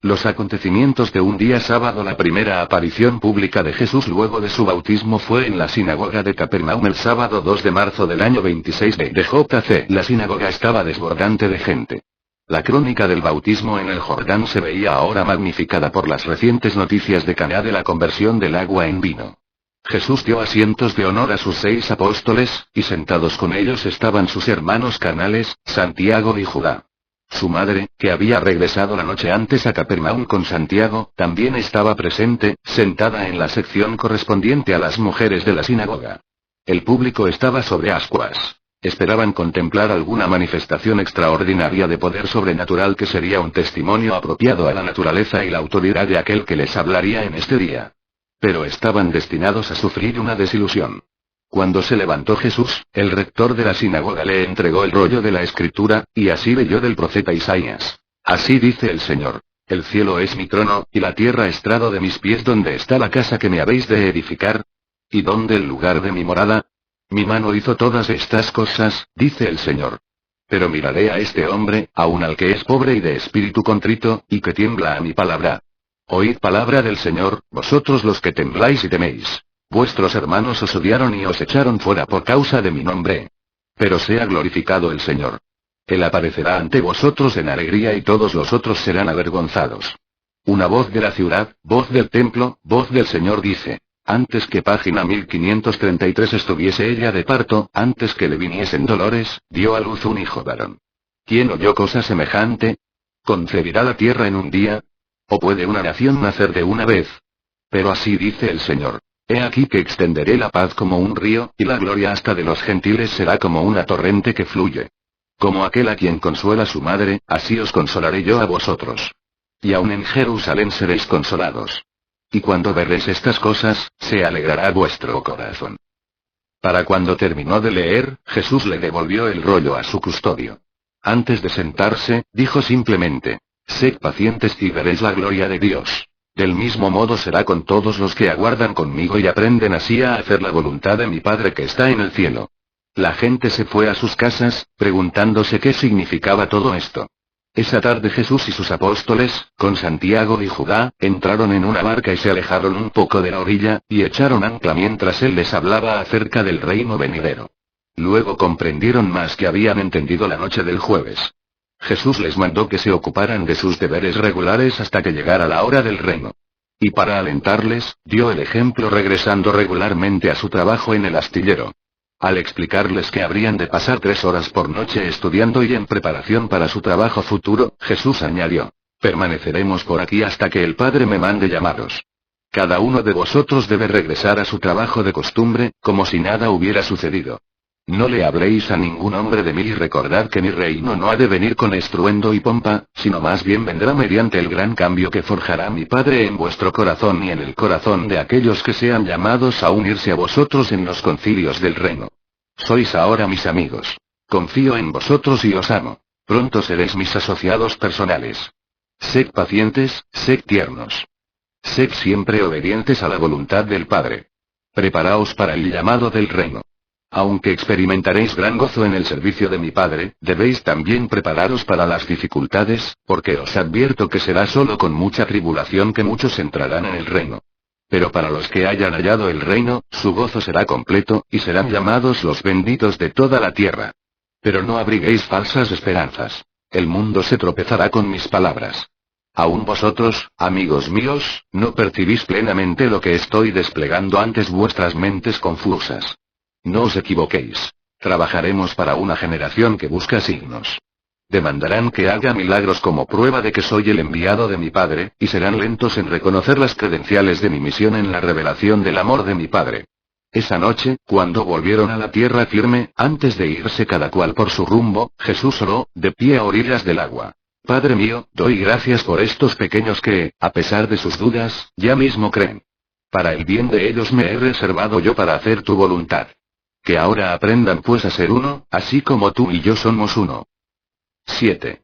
Los acontecimientos de un día sábado. La primera aparición pública de Jesús luego de su bautismo fue en la sinagoga de Capernaum el sábado 2 de marzo del año 26 de JC. La sinagoga estaba desbordante de gente. La crónica del bautismo en el Jordán se veía ahora magnificada por las recientes noticias de Caná de la conversión del agua en vino. Jesús dio asientos de honor a sus 6 apóstoles, y sentados con ellos estaban sus hermanos carnales, Santiago y Judá. Su madre, que había regresado la noche antes a Capernaum con Santiago, también estaba presente, sentada en la sección correspondiente a las mujeres de la sinagoga. El público estaba sobre ascuas. Esperaban contemplar alguna manifestación extraordinaria de poder sobrenatural que sería un testimonio apropiado a la naturaleza y la autoridad de aquel que les hablaría en este día. Pero estaban destinados a sufrir una desilusión. Cuando se levantó Jesús, el rector de la sinagoga le entregó el rollo de la escritura, y así leyó del profeta Isaías. Así dice el Señor: el cielo es mi trono, y la tierra estrado de mis pies. ¿Dónde está la casa que me habéis de edificar? ¿Y dónde el lugar de mi morada? Mi mano hizo todas estas cosas, dice el Señor. Pero miraré a este hombre, aun al que es pobre y de espíritu contrito, y que tiembla a mi palabra. Oíd palabra del Señor, vosotros los que tembláis y teméis. Vuestros hermanos os odiaron y os echaron fuera por causa de mi nombre. Pero sea glorificado el Señor. Él aparecerá ante vosotros en alegría y todos los otros serán avergonzados. Una voz de la ciudad, voz del templo, voz del Señor dice: antes que página 1533 estuviese ella de parto, antes que le viniesen dolores, dio a luz un hijo varón. ¿Quién oyó cosa semejante? ¿Concebirá la tierra en un día? ¿O puede una nación nacer de una vez? Pero así dice el Señor: he aquí que extenderé la paz como un río, y la gloria hasta de los gentiles será como una torrente que fluye. Como aquel a quien consuela su madre, así os consolaré yo a vosotros. Y aun en Jerusalén seréis consolados. Y cuando veréis estas cosas, se alegrará vuestro corazón. Para cuando terminó de leer, Jesús le devolvió el rollo a su custodio. Antes de sentarse, dijo simplemente: sed pacientes y veréis la gloria de Dios. Del mismo modo será con todos los que aguardan conmigo y aprenden así a hacer la voluntad de mi Padre que está en el cielo. La gente se fue a sus casas, preguntándose qué significaba todo esto. Esa tarde Jesús y sus apóstoles, con Santiago y Judá, entraron en una barca y se alejaron un poco de la orilla, y echaron ancla mientras él les hablaba acerca del reino venidero. Luego comprendieron más que habían entendido la noche del jueves. Jesús les mandó que se ocuparan de sus deberes regulares hasta que llegara la hora del reino. Y para alentarles, dio el ejemplo regresando regularmente a su trabajo en el astillero. Al explicarles que habrían de pasar 3 horas por noche estudiando y en preparación para su trabajo futuro, Jesús añadió: permaneceremos por aquí hasta que el Padre me mande llamaros. Cada uno de vosotros debe regresar a su trabajo de costumbre, como si nada hubiera sucedido. No le habléis a ningún hombre de mí y recordad que mi reino no ha de venir con estruendo y pompa, sino más bien vendrá mediante el gran cambio que forjará mi Padre en vuestro corazón y en el corazón de aquellos que sean llamados a unirse a vosotros en los concilios del reino. Sois ahora mis amigos. Confío en vosotros y os amo. Pronto seréis mis asociados personales. Sed pacientes, sed tiernos. Sed siempre obedientes a la voluntad del Padre. Preparaos para el llamado del reino. Aunque experimentaréis gran gozo en el servicio de mi Padre, debéis también prepararos para las dificultades, porque os advierto que será solo con mucha tribulación que muchos entrarán en el reino. Pero para los que hayan hallado el reino, su gozo será completo, y serán llamados los benditos de toda la tierra. Pero no abriguéis falsas esperanzas. El mundo se tropezará con mis palabras. Aún vosotros, amigos míos, no percibís plenamente lo que estoy desplegando ante vuestras mentes confusas. No os equivoquéis. Trabajaremos para una generación que busca signos. Demandarán que haga milagros como prueba de que soy el enviado de mi Padre, y serán lentos en reconocer las credenciales de mi misión en la revelación del amor de mi Padre. Esa noche, cuando volvieron a la tierra firme, antes de irse cada cual por su rumbo, Jesús oró, de pie a orillas del agua: Padre mío, doy gracias por estos pequeños que, a pesar de sus dudas, ya mismo creen. Para el bien de ellos me he reservado yo para hacer tu voluntad. Que ahora aprendan pues a ser uno, así como tú y yo somos uno. 7.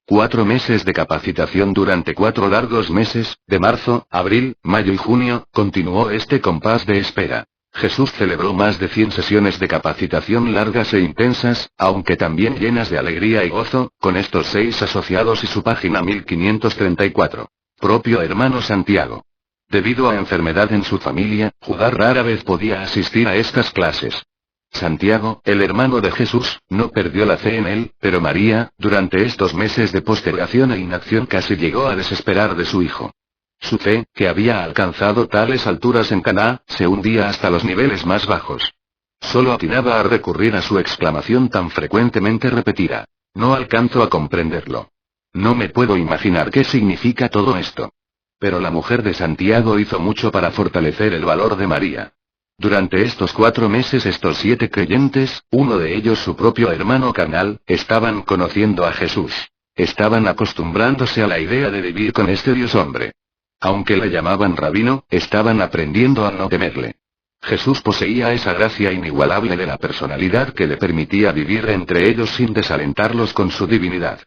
4 meses de capacitación durante 4 largos meses, de marzo, abril, mayo y junio, continuó este compás de espera. Jesús celebró más de 100 sesiones de capacitación largas e intensas, aunque también llenas de alegría y gozo, con estos 6 asociados y su página 1534. Propio hermano Santiago. Debido a enfermedad en su familia, Judá rara vez podía asistir a estas clases. Santiago, el hermano de Jesús, no perdió la fe en él, pero María, durante estos meses de postergación e inacción casi llegó a desesperar de su hijo. Su fe, que había alcanzado tales alturas en Caná, se hundía hasta los niveles más bajos. Solo atinaba a recurrir a su exclamación tan frecuentemente repetida. No alcanzo a comprenderlo. No me puedo imaginar qué significa todo esto. Pero la mujer de Santiago hizo mucho para fortalecer el valor de María. Durante estos 4 meses estos 7 creyentes, uno de ellos su propio hermano carnal, estaban conociendo a Jesús. Estaban acostumbrándose a la idea de vivir con este Dios hombre. Aunque le llamaban rabino, estaban aprendiendo a no temerle. Jesús poseía esa gracia inigualable de la personalidad que le permitía vivir entre ellos sin desalentarlos con su divinidad.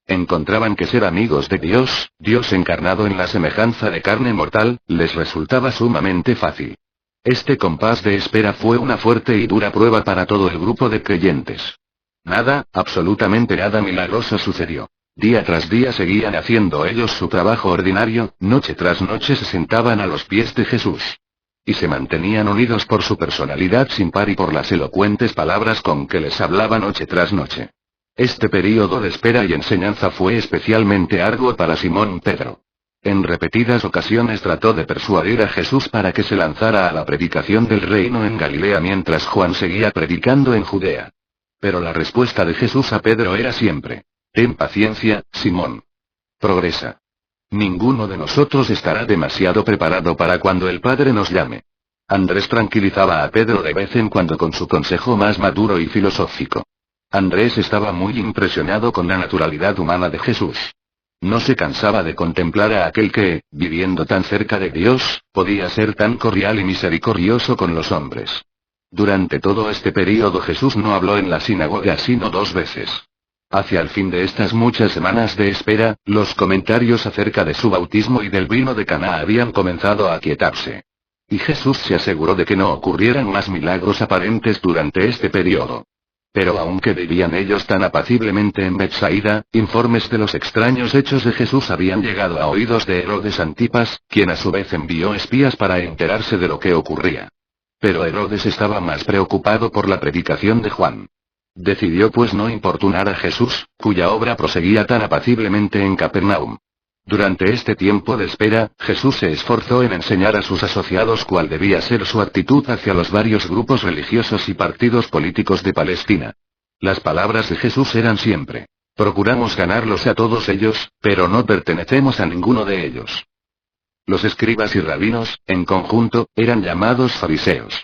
Encontraban que ser amigos de Dios, Dios encarnado en la semejanza de carne mortal, les resultaba sumamente fácil. Este compás de espera fue una fuerte y dura prueba para todo el grupo de creyentes. Nada, absolutamente nada milagroso sucedió. Día tras día seguían haciendo ellos su trabajo ordinario, noche tras noche se sentaban a los pies de Jesús. Y se mantenían unidos por su personalidad sin par y por las elocuentes palabras con que les hablaba noche tras noche. Este período de espera y enseñanza fue especialmente arduo para Simón Pedro. En repetidas ocasiones trató de persuadir a Jesús para que se lanzara a la predicación del reino en Galilea mientras Juan seguía predicando en Judea. Pero la respuesta de Jesús a Pedro era siempre: ten paciencia, Simón. Progresa. Ninguno de nosotros estará demasiado preparado para cuando el Padre nos llame. Andrés tranquilizaba a Pedro de vez en cuando con su consejo más maduro y filosófico. Andrés estaba muy impresionado con la naturalidad humana de Jesús. No se cansaba de contemplar a aquel que, viviendo tan cerca de Dios, podía ser tan cordial y misericordioso con los hombres. Durante todo este período Jesús no habló en la sinagoga sino 2 veces. Hacia el fin de estas muchas semanas de espera, los comentarios acerca de su bautismo y del vino de Caná habían comenzado a aquietarse. Y Jesús se aseguró de que no ocurrieran más milagros aparentes durante este período. Pero aunque vivían ellos tan apaciblemente en Betsaida, informes de los extraños hechos de Jesús habían llegado a oídos de Herodes Antipas, quien a su vez envió espías para enterarse de lo que ocurría. Pero Herodes estaba más preocupado por la predicación de Juan. Decidió pues no importunar a Jesús, cuya obra proseguía tan apaciblemente en Capernaum. Durante este tiempo de espera, Jesús se esforzó en enseñar a sus asociados cuál debía ser su actitud hacia los varios grupos religiosos y partidos políticos de Palestina. Las palabras de Jesús eran siempre: procuramos ganarlos a todos ellos, pero no pertenecemos a ninguno de ellos. Los escribas y rabinos, en conjunto, eran llamados fariseos.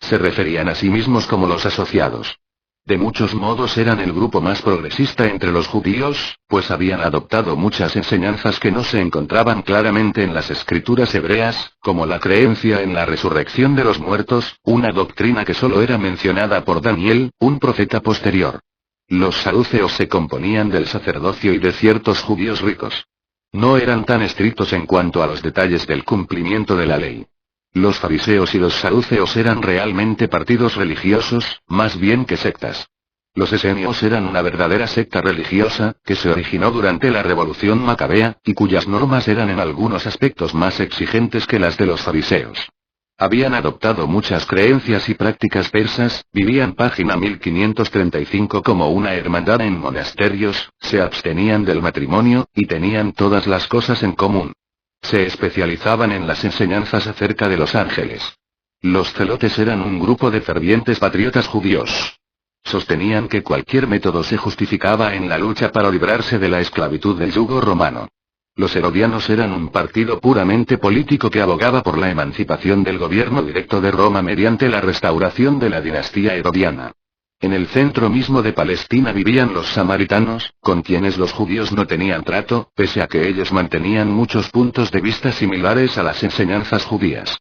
Se referían a sí mismos como los asociados. De muchos modos eran el grupo más progresista entre los judíos, pues habían adoptado muchas enseñanzas que no se encontraban claramente en las escrituras hebreas, como la creencia en la resurrección de los muertos, una doctrina que solo era mencionada por Daniel, un profeta posterior. Los saduceos se componían del sacerdocio y de ciertos judíos ricos. No eran tan estrictos en cuanto a los detalles del cumplimiento de la ley. Los fariseos y los saduceos eran realmente partidos religiosos, más bien que sectas. Los esenios eran una verdadera secta religiosa, que se originó durante la Revolución Macabea, y cuyas normas eran en algunos aspectos más exigentes que las de los fariseos. Habían adoptado muchas creencias y prácticas persas, vivían página 1535 como una hermandad en monasterios, se abstenían del matrimonio, y tenían todas las cosas en común. Se especializaban en las enseñanzas acerca de los ángeles. Los celotes eran un grupo de fervientes patriotas judíos. Sostenían que cualquier método se justificaba en la lucha para librarse de la esclavitud del yugo romano. Los herodianos eran un partido puramente político que abogaba por la emancipación del gobierno directo de Roma mediante la restauración de la dinastía herodiana. En el centro mismo de Palestina vivían los samaritanos, con quienes los judíos no tenían trato, pese a que ellos mantenían muchos puntos de vista similares a las enseñanzas judías.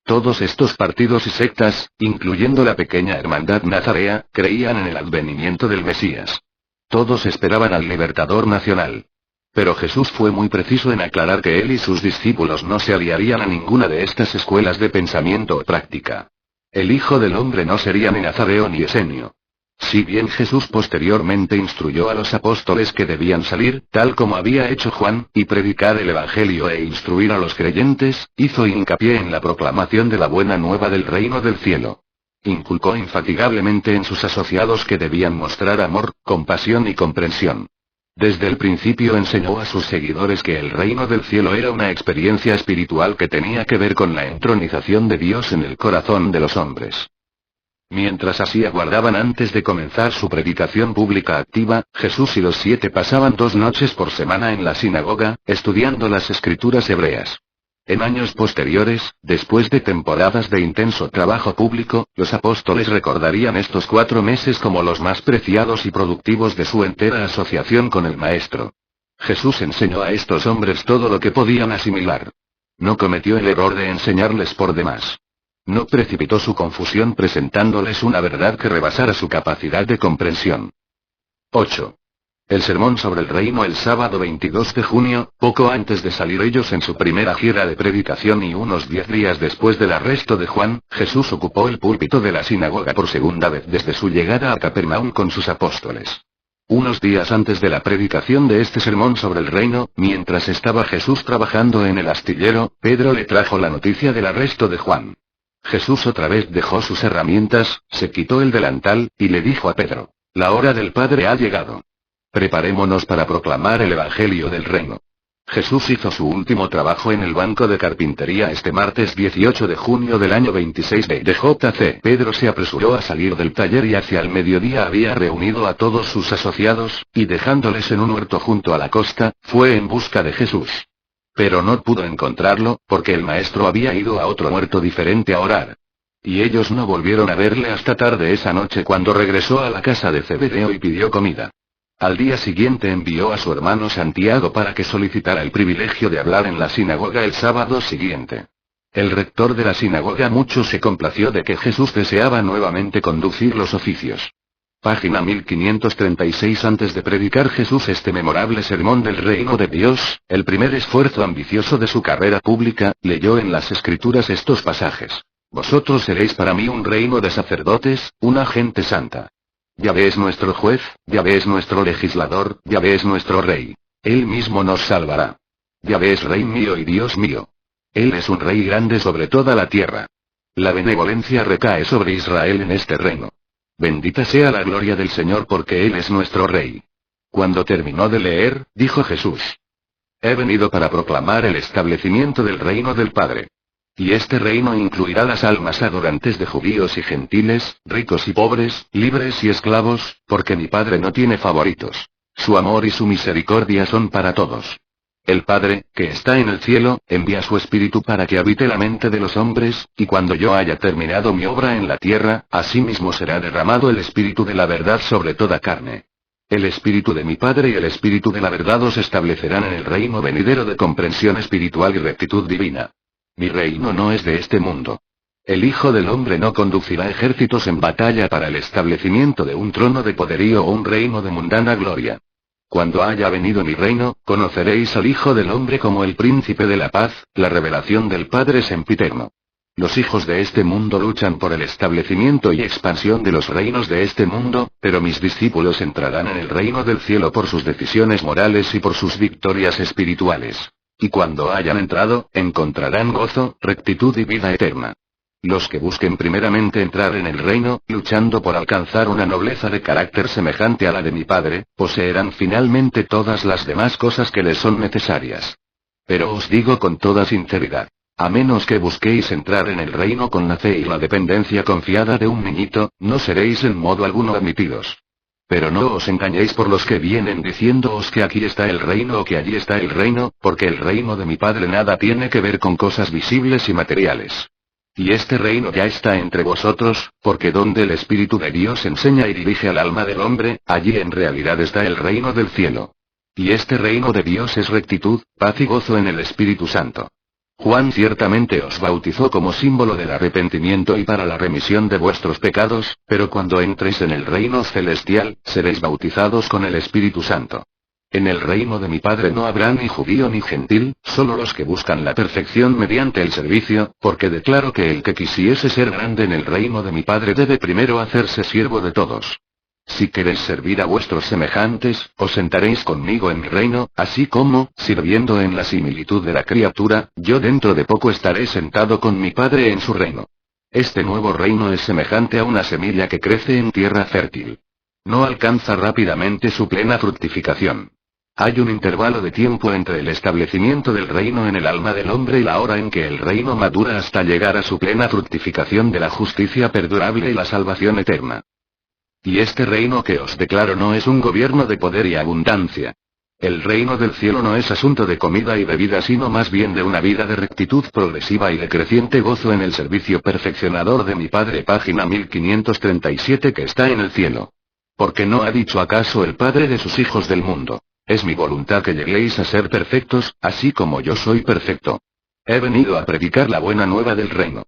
Todos estos partidos y sectas, incluyendo la pequeña hermandad nazarea, creían en el advenimiento del Mesías. Todos esperaban al libertador nacional. Pero Jesús fue muy preciso en aclarar que él y sus discípulos no se aliarían a ninguna de estas escuelas de pensamiento o práctica. El Hijo del Hombre no sería ni nazareo ni esenio. Si bien Jesús posteriormente instruyó a los apóstoles que debían salir, tal como había hecho Juan, y predicar el Evangelio e instruir a los creyentes, hizo hincapié en la proclamación de la buena nueva del reino del cielo. Inculcó infatigablemente en sus asociados que debían mostrar amor, compasión y comprensión. Desde el principio enseñó a sus seguidores que el reino del cielo era una experiencia espiritual que tenía que ver con la entronización de Dios en el corazón de los hombres. Mientras así aguardaban antes de comenzar su predicación pública activa, Jesús y los 7 pasaban 2 noches por semana en la sinagoga, estudiando las escrituras hebreas. En años posteriores, después de temporadas de intenso trabajo público, los apóstoles recordarían estos 4 meses como los más preciados y productivos de su entera asociación con el Maestro. Jesús enseñó a estos hombres todo lo que podían asimilar. No cometió el error de enseñarles por demás. No precipitó su confusión presentándoles una verdad que rebasara su capacidad de comprensión. 8. El sermón sobre el reino el sábado 22 de junio, poco antes de salir ellos en su primera gira de predicación y unos 10 días después del arresto de Juan, Jesús ocupó el púlpito de la sinagoga por segunda vez desde su llegada a Capernaum con sus apóstoles. Unos días antes de la predicación de este sermón sobre el reino, mientras estaba Jesús trabajando en el astillero, Pedro le trajo la noticia del arresto de Juan. Jesús otra vez dejó sus herramientas, se quitó el delantal, y le dijo a Pedro: «La hora del Padre ha llegado. Preparémonos para proclamar el Evangelio del reino». Jesús hizo su último trabajo en el banco de carpintería este martes 18 de junio del año 26 de JC. Pedro se apresuró a salir del taller y hacia el mediodía había reunido a todos sus asociados, y dejándoles en un huerto junto a la costa, fue en busca de Jesús. Pero no pudo encontrarlo, porque el maestro había ido a otro huerto diferente a orar. Y ellos no volvieron a verle hasta tarde esa noche cuando regresó a la casa de Zebedeo y pidió comida. Al día siguiente envió a su hermano Santiago para que solicitara el privilegio de hablar en la sinagoga el sábado siguiente. El rector de la sinagoga mucho se complació de que Jesús deseaba nuevamente conducir los oficios. Página 1536. Antes de predicar Jesús este memorable sermón del reino de Dios, el primer esfuerzo ambicioso de su carrera pública, leyó en las Escrituras estos pasajes: «Vosotros seréis para mí un reino de sacerdotes, una gente santa». Yahvé es nuestro juez, Yahvé es nuestro legislador, Yahvé es nuestro rey. Él mismo nos salvará. Yahvé es rey mío y Dios mío. Él es un rey grande sobre toda la tierra. La benevolencia recae sobre Israel en este reino. Bendita sea la gloria del Señor porque Él es nuestro rey. Cuando terminó de leer, dijo Jesús: «He venido para proclamar el establecimiento del reino del Padre. Y este reino incluirá las almas adorantes de judíos y gentiles, ricos y pobres, libres y esclavos, porque mi Padre no tiene favoritos. Su amor y su misericordia son para todos. El Padre, que está en el cielo, envía su Espíritu para que habite la mente de los hombres, y cuando yo haya terminado mi obra en la tierra, asimismo será derramado el Espíritu de la verdad sobre toda carne. El Espíritu de mi Padre y el Espíritu de la verdad os establecerán en el reino venidero de comprensión espiritual y rectitud divina. Mi reino no es de este mundo. El Hijo del Hombre no conducirá ejércitos en batalla para el establecimiento de un trono de poderío o un reino de mundana gloria. Cuando haya venido mi reino, conoceréis al Hijo del Hombre como el Príncipe de la Paz, la revelación del Padre sempiterno. Los hijos de este mundo luchan por el establecimiento y expansión de los reinos de este mundo, pero mis discípulos entrarán en el reino del cielo por sus decisiones morales y por sus victorias espirituales. Y cuando hayan entrado, encontrarán gozo, rectitud y vida eterna. Los que busquen primeramente entrar en el reino, luchando por alcanzar una nobleza de carácter semejante a la de mi Padre, poseerán finalmente todas las demás cosas que les son necesarias. Pero os digo con toda sinceridad, a menos que busquéis entrar en el reino con la fe y la dependencia confiada de un niñito, no seréis en modo alguno admitidos. Pero no os engañéis por los que vienen diciéndoos que aquí está el reino o que allí está el reino, porque el reino de mi Padre nada tiene que ver con cosas visibles y materiales. Y este reino ya está entre vosotros, porque donde el Espíritu de Dios enseña y dirige al alma del hombre, allí en realidad está el reino del cielo. Y este reino de Dios es rectitud, paz y gozo en el Espíritu Santo. Juan ciertamente os bautizó como símbolo del arrepentimiento y para la remisión de vuestros pecados, pero cuando entréis en el reino celestial, seréis bautizados con el Espíritu Santo. En el reino de mi padre no habrá ni judío ni gentil, solo los que buscan la perfección mediante el servicio, porque declaro que el que quisiese ser grande en el reino de mi padre debe primero hacerse siervo de todos. Si queréis servir a vuestros semejantes, os sentaréis conmigo en mi reino, así como, sirviendo en la similitud de la criatura, yo dentro de poco estaré sentado con mi padre en su reino. Este nuevo reino es semejante a una semilla que crece en tierra fértil. No alcanza rápidamente su plena fructificación. Hay un intervalo de tiempo entre el establecimiento del reino en el alma del hombre y la hora en que el reino madura hasta llegar a su plena fructificación de la justicia perdurable y la salvación eterna. Y este reino que os declaro no es un gobierno de poder y abundancia. El reino del cielo no es asunto de comida y bebida, sino más bien de una vida de rectitud progresiva y de creciente gozo en el servicio perfeccionador de mi Padre. Página 1537 que está en el cielo. Porque no ha dicho acaso el Padre de sus hijos del mundo: es mi voluntad que lleguéis a ser perfectos, así como yo soy perfecto. He venido a predicar la buena nueva del reino.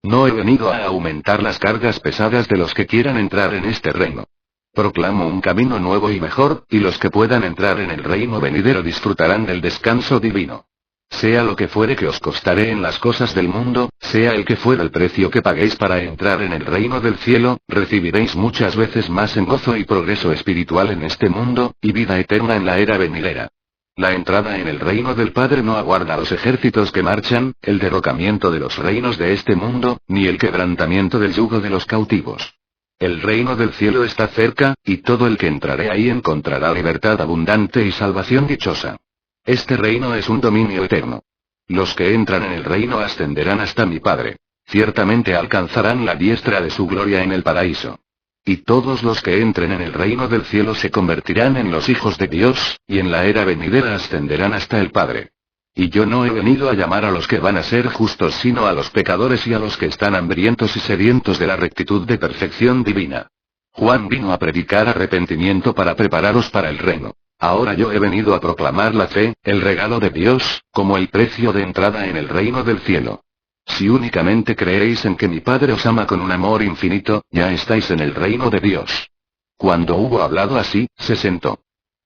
No he venido a aumentar las cargas pesadas de los que quieran entrar en este reino. Proclamo un camino nuevo y mejor, y los que puedan entrar en el reino venidero disfrutarán del descanso divino. Sea lo que fuere que os costaré en las cosas del mundo, sea el que fuera el precio que paguéis para entrar en el reino del cielo, recibiréis muchas veces más en gozo y progreso espiritual en este mundo, y vida eterna en la era venidera. La entrada en el reino del Padre no aguarda los ejércitos que marchan, el derrocamiento de los reinos de este mundo, ni el quebrantamiento del yugo de los cautivos. El reino del cielo está cerca, y todo el que entrare ahí encontrará libertad abundante y salvación dichosa. Este reino es un dominio eterno. Los que entran en el reino ascenderán hasta mi Padre. Ciertamente alcanzarán la diestra de su gloria en el paraíso. Y todos los que entren en el reino del cielo se convertirán en los hijos de Dios, y en la era venidera ascenderán hasta el Padre. Y yo no he venido a llamar a los que van a ser justos, sino a los pecadores y a los que están hambrientos y sedientos de la rectitud de perfección divina. Juan vino a predicar arrepentimiento para prepararos para el reino. Ahora yo he venido a proclamar la fe, el regalo de Dios, como el precio de entrada en el reino del cielo. Si únicamente creéis en que mi Padre os ama con un amor infinito, ya estáis en el reino de Dios. Cuando hubo hablado así, se sentó.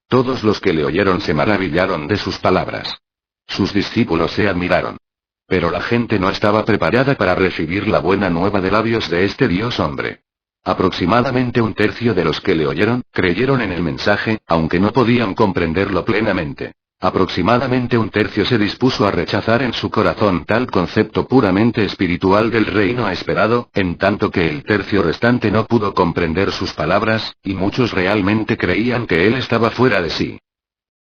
Todos los que le oyeron se maravillaron de sus palabras. Sus discípulos se admiraron. Pero la gente no estaba preparada para recibir la buena nueva de labios de este Dios hombre. Aproximadamente un tercio de los que le oyeron, creyeron en el mensaje, aunque no podían comprenderlo plenamente. Aproximadamente un tercio se dispuso a rechazar en su corazón tal concepto puramente espiritual del reino esperado, en tanto que el tercio restante no pudo comprender sus palabras, y muchos realmente creían que él estaba fuera de sí.